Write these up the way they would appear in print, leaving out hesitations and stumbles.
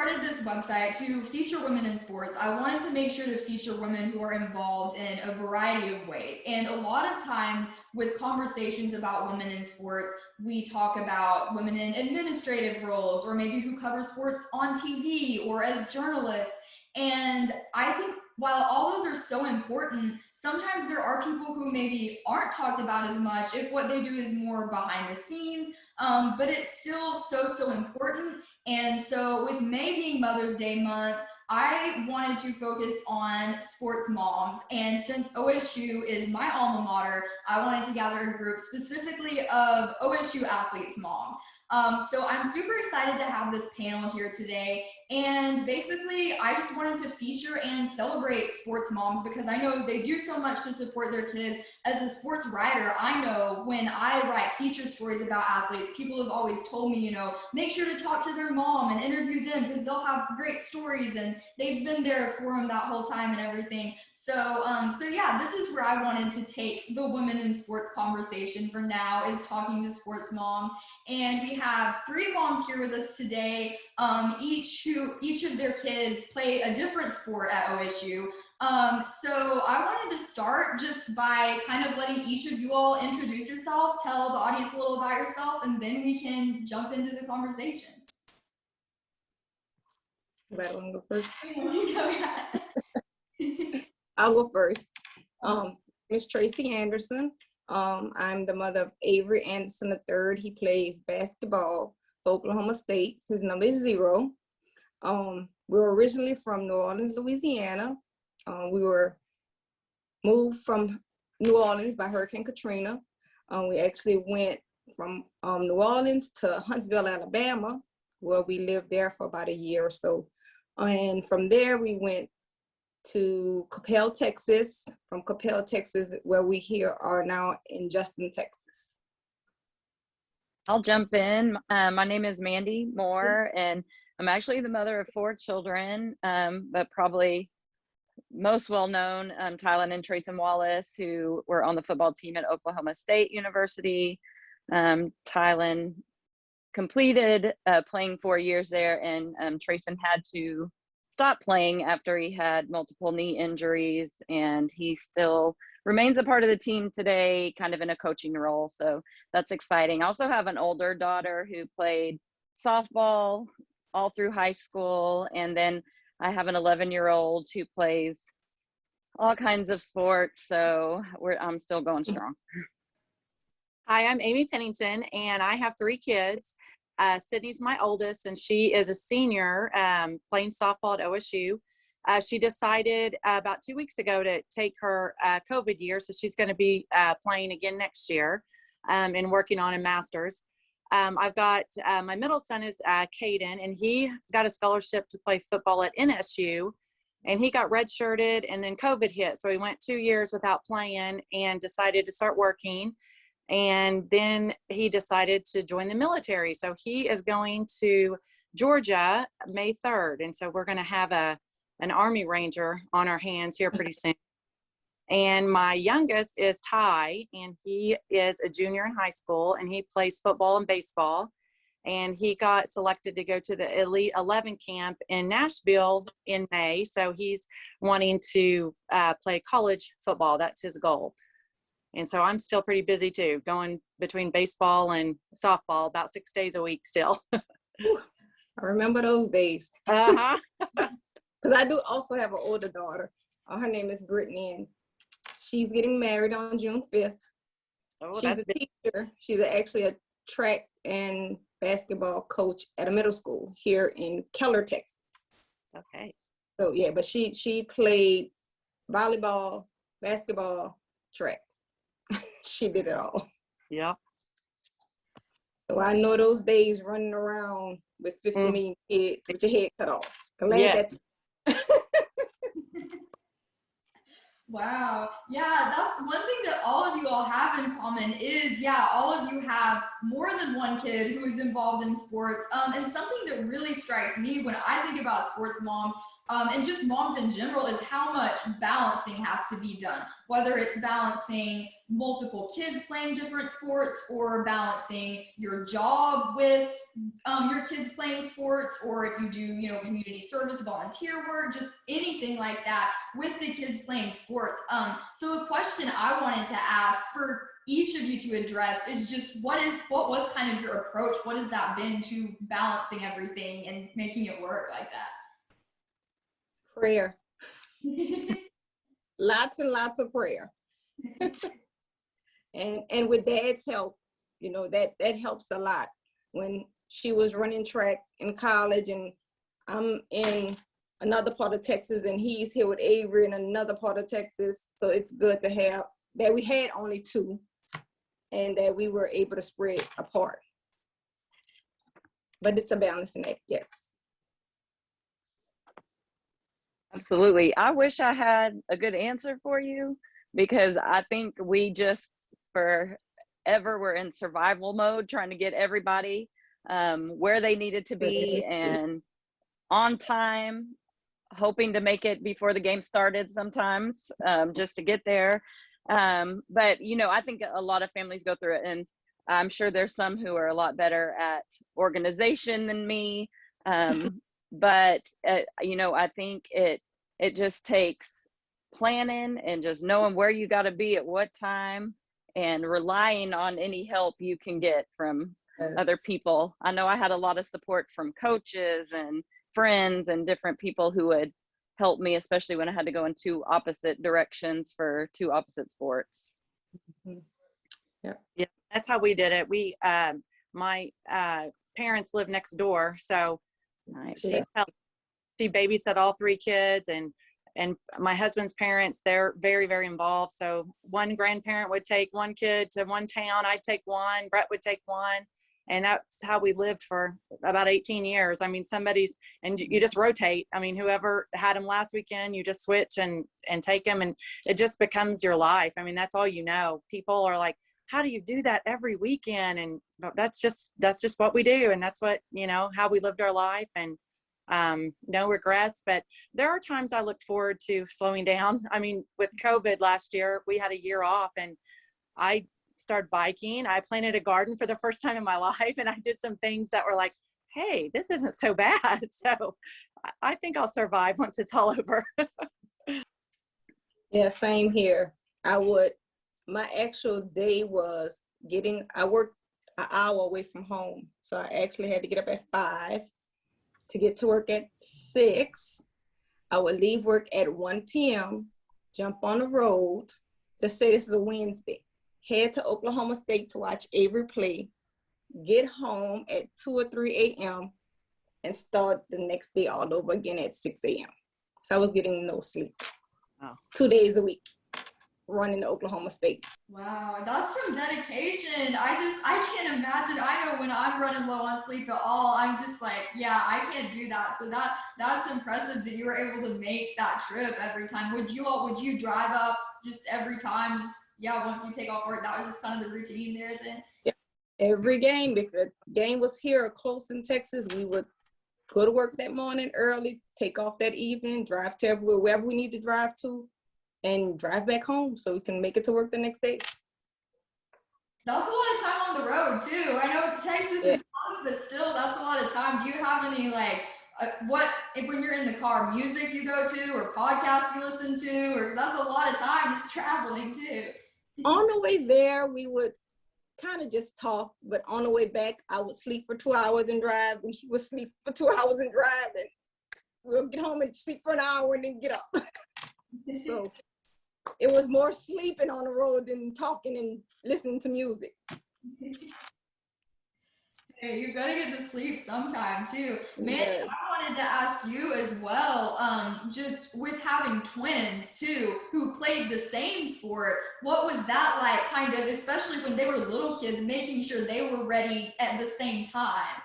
started this website to feature women in sports, I wanted to make sure to feature women who are involved in a variety of ways. And a lot of times with conversations about women in sports, we talk about women in administrative roles, or maybe who cover sports on TV or as journalists. And I think while all those are so important, sometimes there are people who maybe aren't talked about as much if what they do is more behind the scenes, but it's still so important. And so with May being Mother's Day month, I wanted to focus on sports moms. And since OSU is my alma mater, I wanted to gather a group specifically of OSU athletes' moms. So I'm super excited to have this panel here today. And basically, I just wanted to feature and celebrate sports moms because I know they do so much to support their kids. As a sports writer, I know when I write feature stories about athletes, people have always told me, you know, make sure to talk to their mom and interview them because they'll have great stories and they've been there for them that whole time and everything. So yeah, this is where I wanted to take the women in sports conversation for now, is talking to sports moms. And we have 3 moms here with us today, each of their kids play a different sport at OSU. So I wanted to start just by kind of letting each of you all introduce yourself, tell the audience a little about yourself, and then we can jump into the conversation. Anybody want to go first? Yeah. I'll go first. Miss Tracy Anderson. I'm the mother of Avery Anderson III. He plays basketball for Oklahoma State. His number is 0. We were originally from New Orleans, Louisiana. We were moved from New Orleans by Hurricane Katrina. We actually went from New Orleans to Huntsville, Alabama, where we lived there for about a year or so. And from there, we went to Coppell, Texas. From Coppell, Texas, where we here are now in Justin, Texas. I'll jump in. My name is Mandi Moore, and I'm actually the mother of 4 children, but probably most well-known, Tylan and Tracin Wallace, who were on the football team at Oklahoma State University. Tylan completed playing 4 years there, and Tracin had to stop playing after he had multiple knee injuries, and he still remains a part of the team today, kind of in a coaching role. So that's exciting. I also have an older daughter who played softball all through high school, and then I have an 11-year-old who plays all kinds of sports. So I'm still going strong. Hi, I'm Amy Pennington, and I have 3 kids. Sydney's my oldest, and she is a senior playing softball at OSU. She decided about 2 weeks ago to take her COVID year, so she's going to be playing again next year and working on a master's. I've got my middle son is Caden, and he got a scholarship to play football at NSU, and he got redshirted, and then COVID hit, so he went 2 years without playing and decided to start working. And then he decided to join the military. So he is going to Georgia May 3rd. And so we're going to have an Army Ranger on our hands here pretty soon. And my youngest is Ty, and he is a junior in high school, and he plays football and baseball. And he got selected to go to the Elite 11 camp in Nashville in May. So he's wanting to play college football. That's his goal. And so I'm still pretty busy too, going between baseball and softball about 6 days a week still. I remember those days. Uh-huh. Because I do also have an older daughter. Her name is Brittany, and she's getting married on June 5th. Oh, she's a teacher. She's actually a track and basketball coach at a middle school here in Keller, Texas. Okay. So yeah, but she played volleyball, basketball, track. She did it all. Yeah. So I know those days running around with 50 million kids with your head cut off. Glad yes. that's Wow. Yeah, that's one thing that all of you all have in common is, yeah, all of you have more than one kid who is involved in sports. And something that really strikes me when I think about sports moms, and just moms in general, is how much balancing has to be done, whether it's balancing multiple kids playing different sports, or balancing your job with your kids playing sports, or if you do, community service, volunteer work, just anything like that with the kids playing sports. So a question I wanted to ask for each of you to address is just what was kind of your approach? What has that been to balancing everything and making it work like that? Prayer. Lots and lots of prayer. and with Dad's help, that helps a lot. When she was running track in college, and I'm in another part of Texas, and he's here with Avery in another part of Texas, so it's good to have that we had only two, and that we were able to spread apart. But it's a balancing act, yes. Absolutely. I wish I had a good answer for you, because I think we just forever were in survival mode, trying to get everybody where they needed to be and on time, hoping to make it before the game started sometimes, just to get there. But, I think a lot of families go through it, and I'm sure there's some who are a lot better at organization than me. But, I think it just takes planning and just knowing where you got to be at what time, and relying on any help you can get from other people. I know I had a lot of support from coaches and friends and different people who would help me, especially when I had to go in two opposite directions for two opposite sports. Yeah, that's how we did it. We my parents live next door, so Nice. she babysat all three kids, and my husband's parents, they're very, very involved. So one grandparent would take one kid to one town, I'd take one, Brett would take one. And that's how we lived for about 18 years. I mean, and you just rotate. I mean, whoever had them last weekend, you just switch and take them, and it just becomes your life. I mean, that's all you know. People are like, how do you do that every weekend? And that's just what we do. And that's what, how we lived our life, and no regrets. But there are times I look forward to slowing down. I mean, with COVID last year, we had a year off, and I started biking. I planted a garden for the first time in my life, and I did some things that were like, hey, this isn't so bad. So I think I'll survive once it's all over. Yeah, same here. My actual day was I worked an hour away from home. So I actually had to get up at 5 to get to work at 6. I would leave work at 1 p.m., jump on the road. Let's say this is a Wednesday. Head to Oklahoma State to watch Avery play, get home at 2 or 3 a.m., and start the next day all over again at 6 a.m. So I was getting no sleep. Wow. 2 days a week, running to Oklahoma State. Wow, that's some dedication. I can't imagine. I know when I'm running low on sleep at all, I'm just like, yeah, I can't do that. So that's impressive that you were able to make that trip every time. Would you drive up just every time? Once you take off work, that was just kind of the routine there then? Yeah. Every game, if the game was here or close in Texas, we would go to work that morning early, take off that evening, drive to wherever we need to drive to, and drive back home so we can make it to work the next day. That's a lot of time on the road too. I know Texas is close, but still, that's a lot of time. Do you have any when you're in the car, music you go to, or podcasts you listen to, or that's a lot of time just traveling too? On the way there, we would kind of just talk, but on the way back, I would sleep for 2 hours and drive, and she would sleep for 2 hours and drive, and we'll get home and sleep for an hour and then get up. So it was more sleeping on the road than talking and listening to music. Hey, you gotta get to sleep sometime too. Man, Yes. I wanted to ask you as well, just with having twins too, who played the same sport, what was that like, kind of, especially when they were little kids, making sure they were ready at the same time?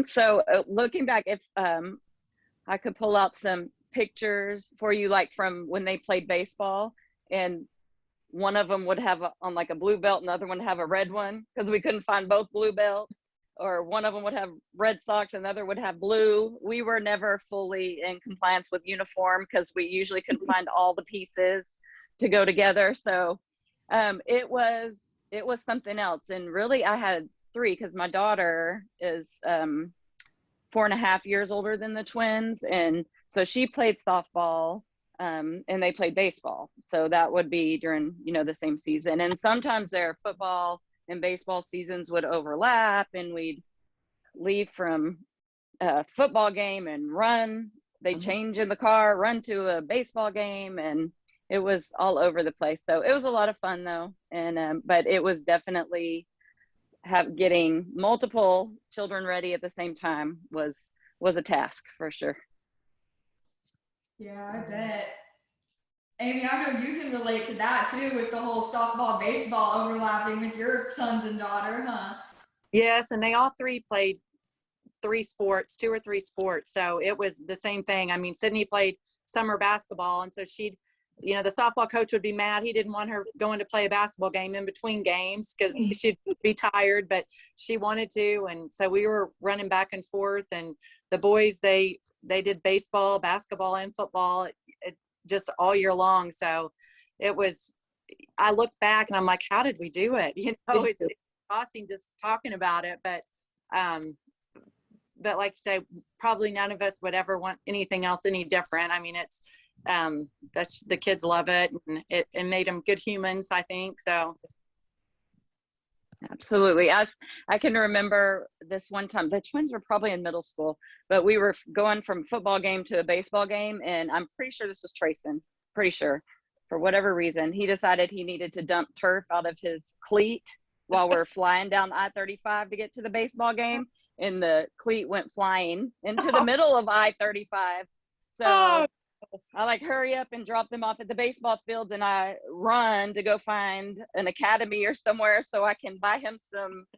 So looking back, if I could pull out some pictures for you, like from when they played baseball, and one of them would have on like a blue belt, and the other one have a red one, because we couldn't find both blue belts. or one of them would have red socks and the other would have blue. We were never fully in compliance with uniform because we usually couldn't find all the pieces to go together. So it was something else. And really I had three because my daughter is 4.5 years older than the twins. And so she played softball and they played baseball. So that would be during, the same season. And sometimes their football and baseball seasons would overlap and we'd leave from a football game and run. They'd change in the car, run to a baseball game, and it was all over the place. So it was a lot of fun though. And, but it was definitely getting multiple children ready at the same time was a task for sure. Yeah, I bet. Amy, I know you can relate to that too with the whole softball, baseball overlapping with your sons and daughter, huh? Yes, and they all three played two or three sports. So it was the same thing. I mean, Sydney played summer basketball, and so she'd, the softball coach would be mad. He didn't want her going to play a basketball game in between games because she'd be tired, but she wanted to. And so we were running back and forth, and the boys, they did baseball, basketball, and football just all year long. So it was, I look back and I'm like, how did we do it? It's exhausting just talking about it, but like I say, probably none of us would ever want anything else any different. I mean, it's, that's, the kids love it, and it made them good humans, I think. So absolutely. I can remember this one time, the twins were probably in middle school, but we were going from football game to a baseball game. And I'm pretty sure this was Tracin, pretty sure, for whatever reason, he decided he needed to dump turf out of his cleat while we're flying down I-35 to get to the baseball game. And the cleat went flying into the middle of I-35. So I hurry up and drop them off at the baseball fields, and I run to go find an academy or somewhere so I can buy him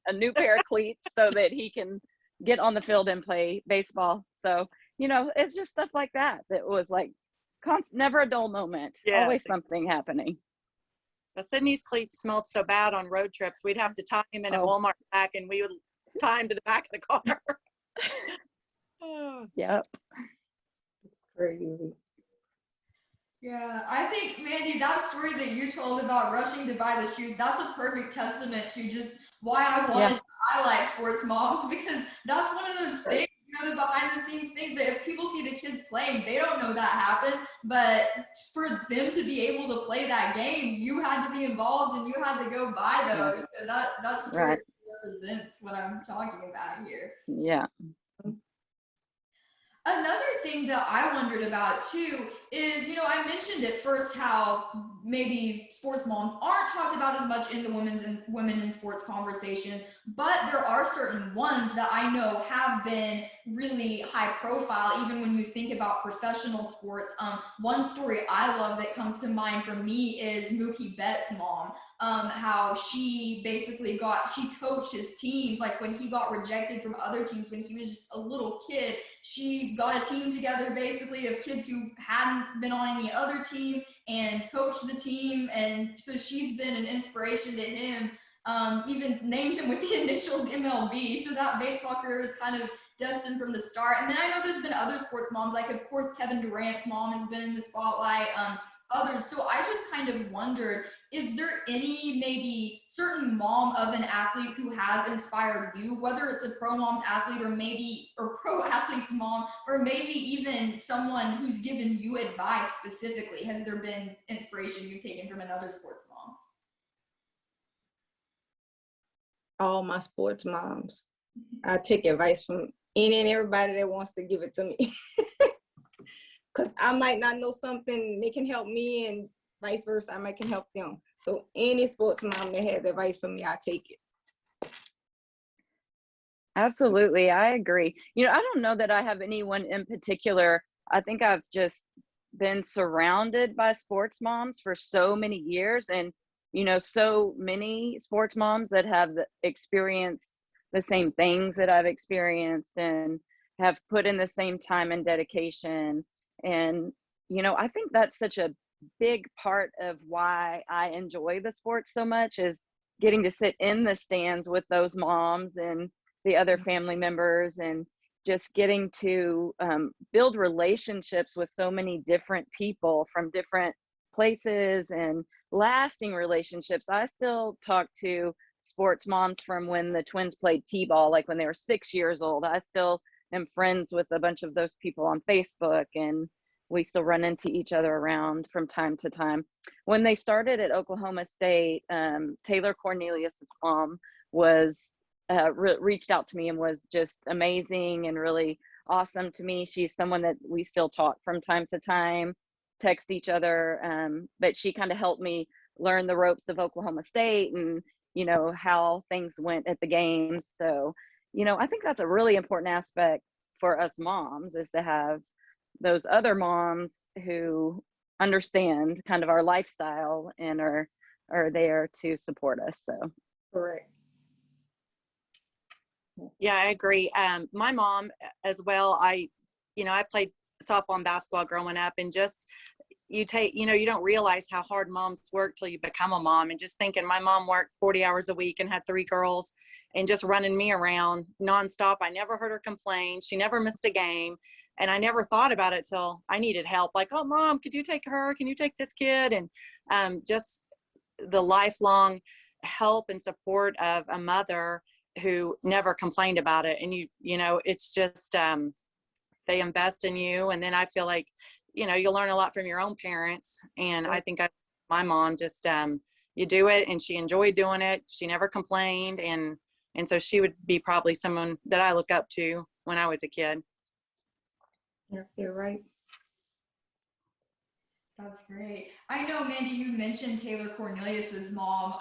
a new pair of cleats so that he can get on the field and play baseball. So, it's just stuff like that. That was never a dull moment. Yes. Always something happening. But Sydney's cleats smelled so bad on road trips. We'd have to tie him in a Walmart back, and we would tie him to the back of the car. Yep. It's crazy. Yeah, I think, Mandi, that story that you told about rushing to buy the shoes, that's a perfect testament to just why I wanted to highlight sports moms, because that's one of those things, the behind the scenes things that if people see the kids playing, they don't know that happened. But for them to be able to play that game, you had to be involved and you had to go buy those. So that story represents what I'm talking about here. Yeah. Another thing that I wondered about too is, I mentioned at first how maybe sports moms aren't talked about as much in the women in sports conversations, but there are certain ones that I know have been really high profile, even when you think about professional sports. One story I love that comes to mind for me is Mookie Betts' mom. How she basically she coached his team, when he got rejected from other teams when he was just a little kid. She got a team together basically of kids who hadn't been on any other team and coached the team. And so she's been an inspiration to him, even named him with the initials MLB. So that baseball career is kind of destined from the start. And then I know there's been other sports moms, of course, Kevin Durant's mom has been in the spotlight, others. So I just kind of wondered, is there any maybe certain mom of an athlete who has inspired you, whether it's a pro mom's athlete or pro athlete's mom, or maybe even someone who's given you advice specifically? Has there been inspiration you've taken from another sports mom? All my sports moms. I take advice from any and everybody that wants to give it to me. Because I might not know something, they can help me, and vice versa, I can help them. So any sports mom that has advice for me, I take it. Absolutely, I agree. I don't know that I have anyone in particular. I think I've just been surrounded by sports moms for so many years, and so many sports moms that have experienced the same things that I've experienced and have put in the same time and dedication. And, I think that's such a big part of why I enjoy the sport so much, is getting to sit in the stands with those moms and the other family members, and just getting to build relationships with so many different people from different places and lasting relationships. I still talk to sports moms from when the Twins played t-ball, like when they were 6 years old. I still am friends with a bunch of those people on Facebook, and we still run into each other around from time to time. When they started at Oklahoma State, Taylor Cornelius' mom was reached out to me and was just amazing and really awesome to me. She's someone that we still talk from time to time, text each other, but she kind of helped me learn the ropes of Oklahoma State and, you know, how things went at the games. So, you know, I think that's a really important aspect for us moms, is to have those other moms who understand kind of our lifestyle and are there to support us. So Correct. Yeah, I agree. My mom as well. I played softball and basketball growing up, and just you don't realize how hard moms work till you become a mom. And just thinking, my mom worked 40 hours a week and had 3 girls, and just running me around nonstop. I never heard her complain. She never missed a game. And I never thought about it till I needed help. Like, oh, Mom, could you take her? Can you take this kid? And just the lifelong help and support of a mother who never complained about it. And you know, it's just, they invest in you. And then I feel like, you know, you'll learn a lot from your own parents. And I think my mom just, you do it, and she enjoyed doing it. She never complained. And so she would be probably someone that I look up to when I was a kid. Yeah, you're right. That's great. I know, Mandi, you mentioned Taylor Cornelius's mom.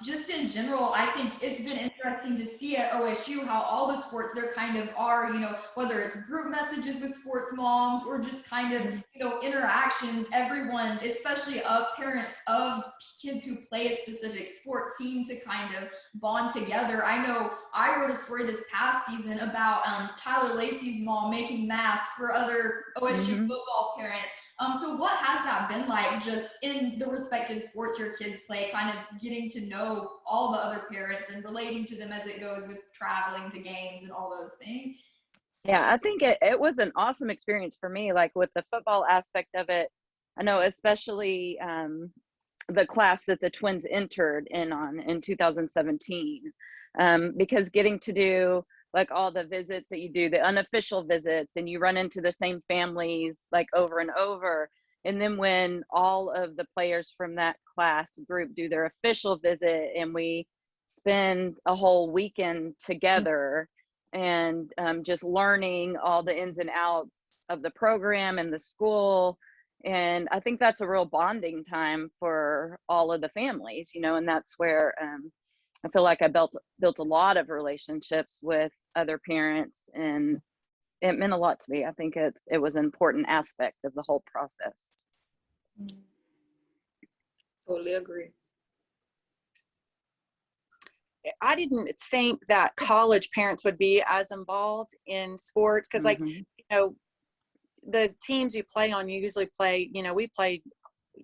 Just in general, I think it's been interesting to see at OSU how all the sports there kind of are, you know, whether it's group messages with sports moms or just kind of, you know, interactions, everyone, especially of parents of kids who play a specific sport, seem to kind of bond together. I know I wrote a story this past season about Tyler Lacey's mom making masks for other OSU football parents. So what has that been like, just in the respective sports your kids play, kind of getting to know all the other parents and relating to them as it goes with traveling to games and all those things? yeah, I think it was an awesome experience for me, like with the football aspect of it. I know especially the class that the Twins entered in 2017, because getting to do like all the visits that you do, the unofficial visits, and you run into the same families like over and over. And then when all of the players from that class group do their official visit, and we spend a whole weekend together and just learning all the ins and outs of the program and the school. And I think that's a real bonding time for all of the families, you know, and that's where I feel like I built a lot of relationships with other parents, and it meant a lot to me. I think it was an important aspect of the whole process. Totally agree. I didn't think that college parents would be as involved in sports, because like, you know, the teams you play on, you usually play, you know, we played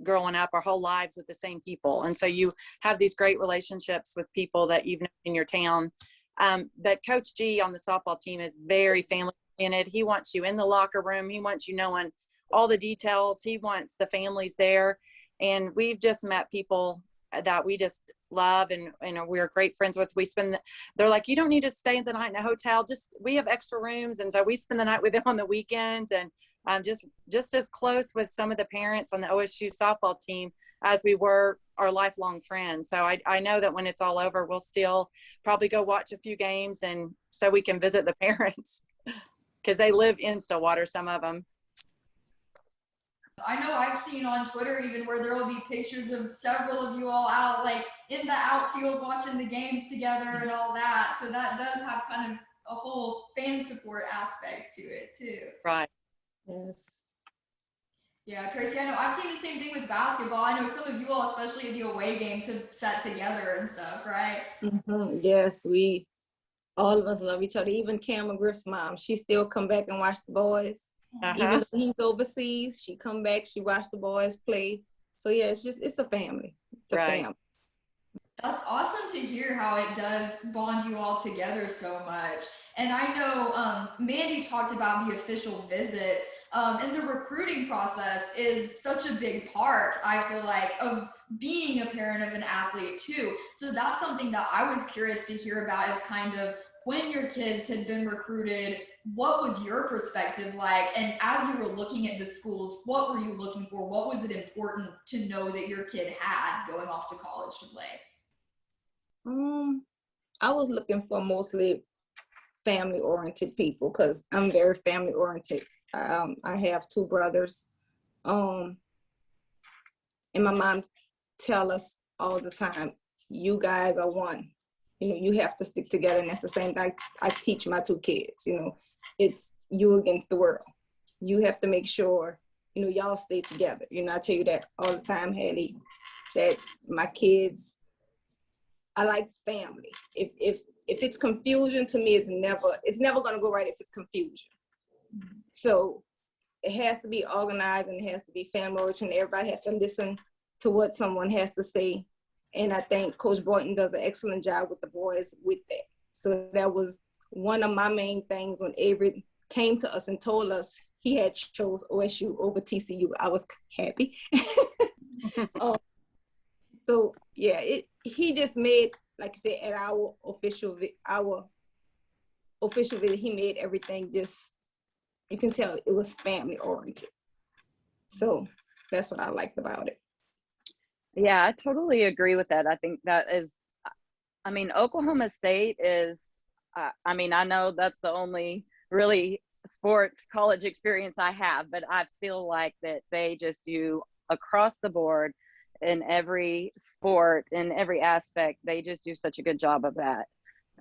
growing up our whole lives with the same people, and so you have these great relationships with people that you've known in your town. But Coach G on the softball team is very family oriented. He wants you in the locker room. He wants you knowing all the details. He wants the families there, and we've just met people that we just love, and we're great friends with. They're like, you don't need to stay the night in a hotel, we have extra rooms, and so we spend the night with them on the weekends. And just as close with some of the parents on the OSU softball team as we were our lifelong friends. So I know that when it's all over, we'll still probably go watch a few games, and so we can visit the parents, because they live in Stillwater, some of them. I know I've seen on Twitter even where there will be pictures of several of you all out, like in the outfield watching the games together and all that. So that does have kind of a whole fan support aspect to it too. Right. Yes. Yeah, Tracy, I know I've seen the same thing with basketball. I know some of you all, especially at the away games, have sat together and stuff, right? Yes, all of us love each other. Even Cameron Griff's mom, she still come back and watch the boys. Even though he's overseas, she come back, she watch the boys play. So yeah, it's a family. It's a family. That's awesome to hear how it does bond you all together so much. And I know Mandi talked about the official visits, and the recruiting process is such a big part, I feel like, of being a parent of an athlete too. So that's something that I was curious to hear about is kind of when your kids had been recruited, what was your perspective like? And as you were looking at the schools, what were you looking for? What was it important to know that your kid had going off to college to play? I was looking for mostly family-oriented people because I'm very family-oriented. I have two brothers, and my mom tell us all the time, "You guys are one. You know, you have to stick together." And that's the same thing I teach my two kids. You know, it's you against the world. You have to make sure y'all stay together. I tell you that all the time, Hallie, that my kids. I like family. If it's confusion, to me, it's never gonna go right if it's confusion. So it has to be organized and it has to be family oriented. Everybody has to listen to what someone has to say. And I think Coach Boynton does an excellent job with the boys with that. So that was one of my main things when Avery came to us and told us he had chose OSU over TCU. I was happy. So yeah, he just made, like you said, at our official visit, he made everything just, you can tell it was family oriented. So that's what I liked about it. Yeah, I totally agree with that. I think that is, I mean, Oklahoma State is, I mean, I know that's the only really sports college experience I have, but I feel like that they just do across the board in every sport, in every aspect. They just do such a good job of that,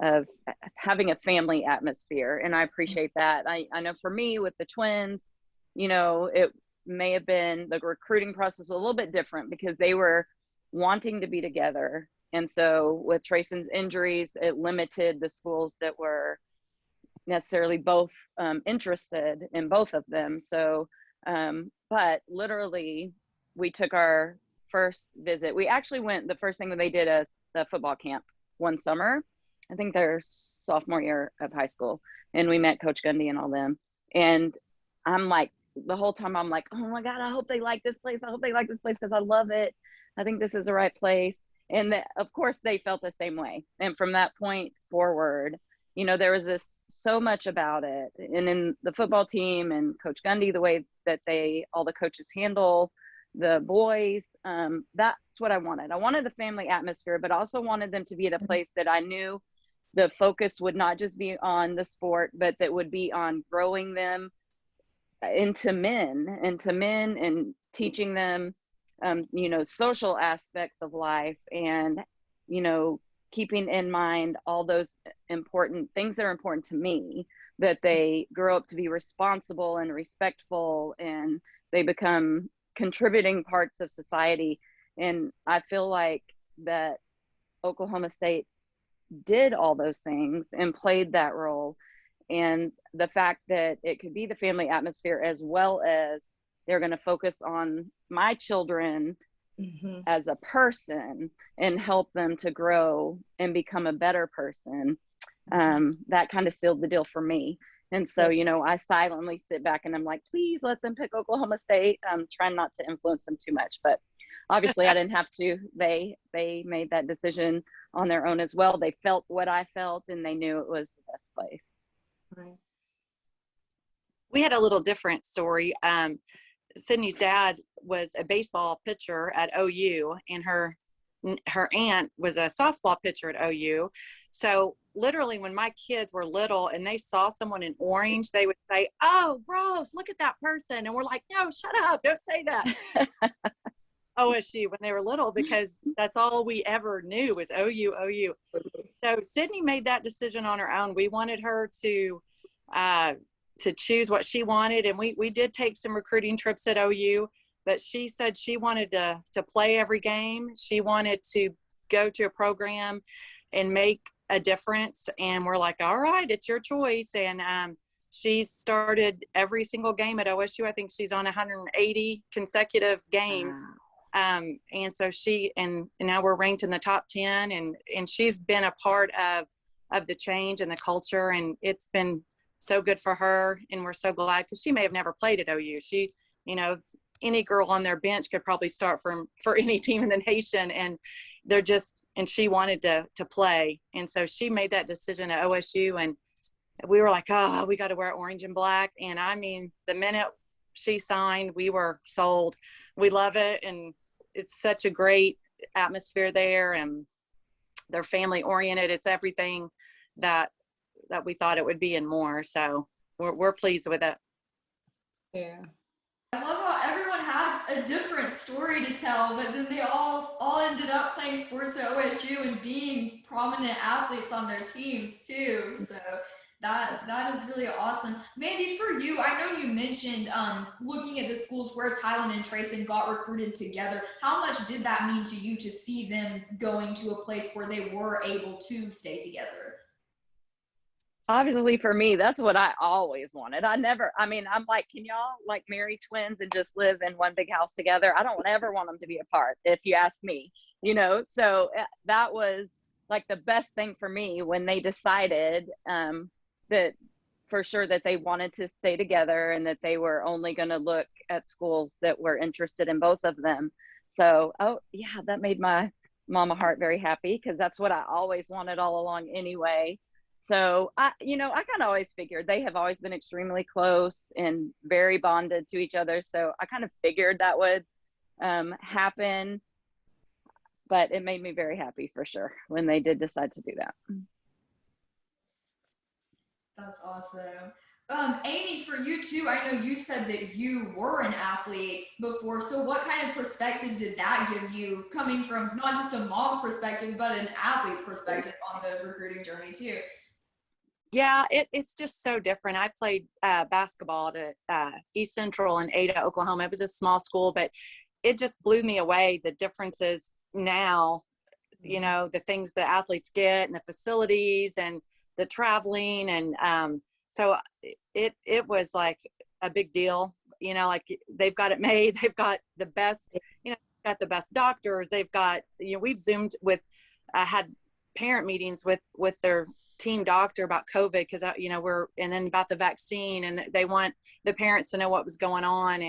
of having a family atmosphere. And I appreciate that. I know for me with the twins, it may have been the recruiting process a little bit different because they were wanting to be together. And so with Tracin's injuries, it limited the schools that were necessarily both interested in both of them. So, but literally we took our first visit. We actually went, the first thing that they did is the football camp one summer. I think their sophomore year of high school. And we met Coach Gundy and all them. And I'm like, the whole time I'm like, oh my God, I hope they like this place. I hope they like this place because I love it. I think this is the right place. And of course they felt the same way. And from that point forward, there was so much about it. And in the football team and Coach Gundy, the way that all the coaches handle the boys, that's what I wanted. I wanted the family atmosphere, but also wanted them to be at a place that I knew the focus would not just be on the sport, but that would be on growing them into men and teaching them, social aspects of life and, keeping in mind all those important things that are important to me, that they grow up to be responsible and respectful and they become contributing parts of society. And I feel like that Oklahoma State did all those things and played that role. And the fact that it could be the family atmosphere as well as they're going to focus on my children as a person and help them to grow and become a better person. That kind of sealed the deal for me. And so, I silently sit back and I'm like, please let them pick Oklahoma State. I'm trying not to influence them too much, but obviously I didn't have to. They made that decision on their own as well. They felt what I felt and they knew it was the best place. Right. We had a little different story. Sydney's dad was a baseball pitcher at OU, and her aunt was a softball pitcher at OU. So literally when my kids were little and they saw someone in orange, they would say, "Oh, gross, look at that person." And we're like, "No, shut up, don't say that." OSU when they were little, because that's all we ever knew was OU. So Sydney made that decision on her own. We wanted her to choose what she wanted. And we did take some recruiting trips at OU, but she said she wanted to play every game. She wanted to go to a program and make a difference. And we're like, all right, it's your choice. And she started every single game at OSU. I think she's on 180 consecutive games. And so and now we're ranked in the top 10, and she's been a part of the change and the culture, and it's been so good for her. And we're so glad, because she may have never played at OU. She, you know, any girl on their bench could probably start for any team in the nation, and and she wanted to play. And so she made that decision at OSU, and we were like, oh, we got to wear orange and black. And I mean, the minute she signed, we were sold. We love it. And it's such a great atmosphere there, and they're family oriented. It's everything that we thought it would be and more. So we're pleased with it. Yeah. I love how everyone has a different story to tell, but then they all ended up playing sports at OSU and being prominent athletes on their teams too. So that is really awesome. Mandi, for you, I know you mentioned looking at the schools where Tylan and Tracin got recruited together. How much did that mean to you to see them going to a place where they were able to stay together? Obviously for me, that's what I always wanted. I'm like, can y'all like marry twins and just live in one big house together? I don't ever want them to be apart, if you ask me, you know? So that was like the best thing for me when they decided that for sure that they wanted to stay together, and that they were only going to look at schools that were interested in both of them. So, oh yeah, that made my mama Hart very happy, because that's what I always wanted all along anyway. So I kind of always figured they have always been extremely close and very bonded to each other. So I kind of figured that would happen, but it made me very happy for sure when they did decide to do that. That's awesome. Amy, for you too, I know you said that you were an athlete before. So what kind of perspective did that give you, coming from not just a mom's perspective, but an athlete's perspective on the recruiting journey too? Yeah, it's just so different. I played basketball at East Central in Ada, Oklahoma. It was a small school, but it just blew me away, the differences now, you know, the things the athletes get and the facilities and the traveling. And so it was like a big deal, you know, like they've got it made. They've got the best, you know, got the best doctors. They've got, you know, we've Zoomed with, had parent meetings with their team doctor about COVID, because you know and then about the vaccine, and they want the parents to know what was going on,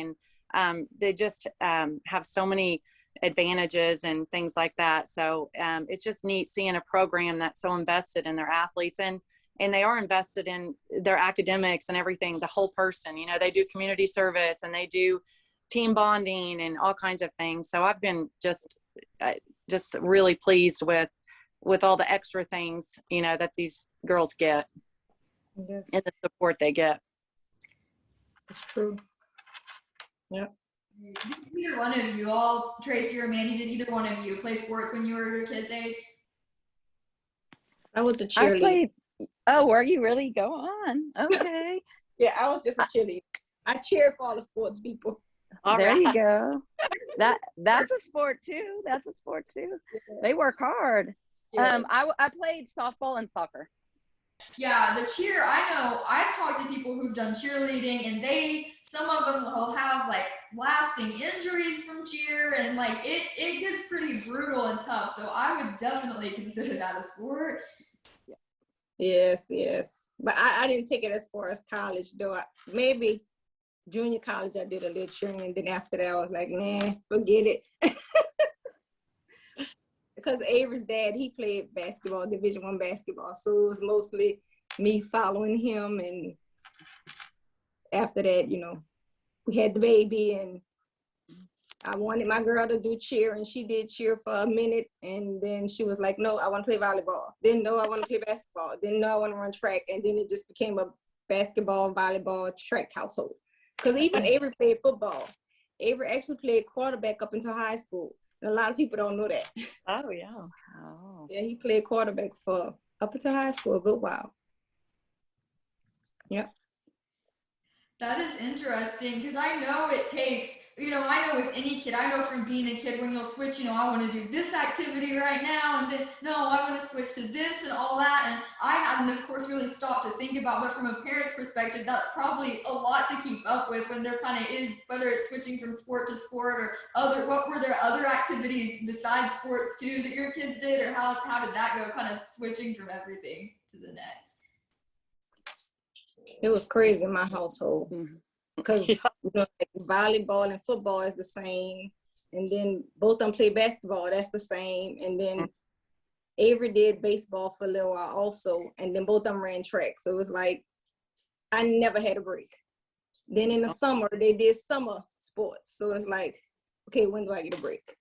and they just have so many advantages and things like that. So it's just neat seeing a program that's so invested in their athletes, and they are invested in their academics and everything, the whole person. You know, they do community service and they do team bonding and all kinds of things. So I've been just really pleased with all the extra things, you know, that these girls get. Yes. And the support they get. It's true. Yeah. Either one of you, all Tracy or Mandi, did either one of you play sports when you were your kids' age? I was a cheerleader. Oh, were you really? Go on. Okay. Yeah, I was just a cheerleader. I cheered for all the sports people. There you go. That's a sport too. That's a sport too. Yeah. They work hard. Yes. I played softball and soccer. Yeah, the cheer, I know, I've talked to people who've done cheerleading, and some of them will have like lasting injuries from cheer, and like it gets pretty brutal and tough. So I would definitely consider that a sport. Yes. But I didn't take it as far as college, though. Maybe junior college, I did a little cheering, and then after that, I was like, nah, forget it. Because Avery's dad, he played basketball, Division I basketball, so it was mostly me following him. And after that, you know, we had the baby, and I wanted my girl to do cheer, and she did cheer for a minute, and then she was like, no, I want to play volleyball. Then no, I want to play basketball. Then no, I want to run track. And then it just became a basketball, volleyball, track household. Because even Avery played football. Avery actually played quarterback up until high school. And a lot of people don't know that. Oh, yeah. Oh. Yeah, he played quarterback for up until high school a good while. Yep. That is interesting, because I know it takes, you know, I know with any kid, I know from being a kid, when you'll switch, you know, I want to do this activity right now, and then, no, I want to switch to this and all that. And I hadn't, of course, really stopped to think about, but from a parent's perspective, that's probably a lot to keep up with when there kind of is, whether it's switching from sport to sport or other, what were there other activities besides sports too that your kids did, or how did that go, kind of switching from everything to the next? It was crazy in my household because Yeah. like volleyball and football is the same, and then both of them play basketball, that's the same, and then Avery did baseball for a little while also, and then both of them ran track. So it was like I never had a break. Then in the summer they did summer sports, so it's like, okay, when do I get a break?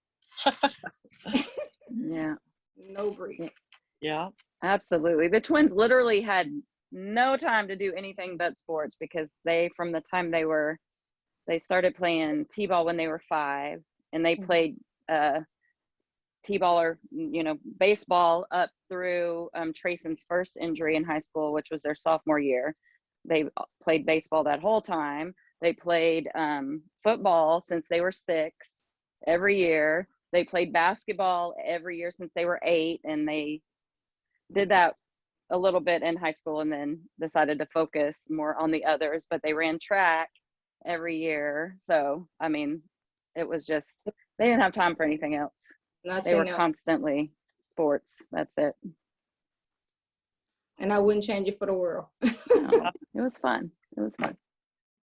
Yeah, No break. Yeah. absolutely. The twins literally had no time to do anything but sports because from the time they started playing t-ball when they were 5, and they played t-ball or baseball up through Tracin's first injury in high school, which was their sophomore year. They played baseball that whole time. They played football since they were 6 every year. They played basketball every year since they were 8, and they did that a little bit in high school and then decided to focus more on the others, but they ran track every year. So, I mean, it was just, they didn't have time for anything else. They were Nothing else. constantly sports. That's it. And I wouldn't change it for the world. It was fun. It was fun.